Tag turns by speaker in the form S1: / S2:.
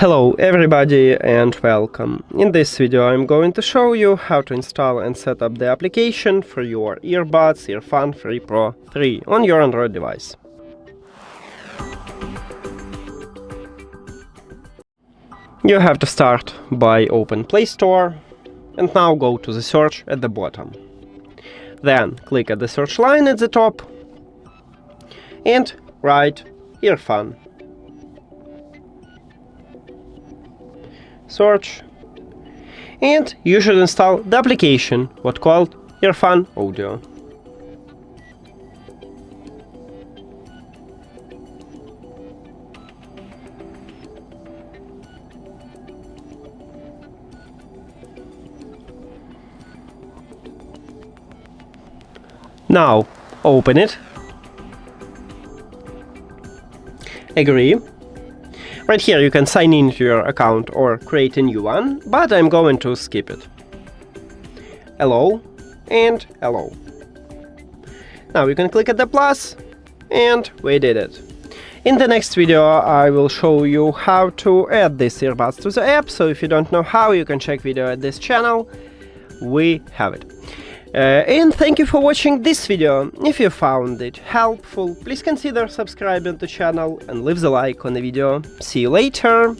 S1: Hello everybody and welcome. In this video I'm going to show you how to install and set up the application for your Earbuds EARFUN Free Pro 3 on your Android device. You have to start by open Play Store and now go to the search at the bottom. Then click at the search line at the top and write EARFUN. Search, and you should install the application, what called EARFUN Audio. Now open it, agree. Right here you can sign into your account or create a new one, but I'm going to skip it. Allow and allow. Now you can click at the plus, and we did it. In the next video I will show you how to add these earbuds to the app, so if you don't know how, you can check video at this channel. We have it. And thank you for watching this video. If you found it helpful, please consider subscribing to the channel and leave the like on the video. See you later!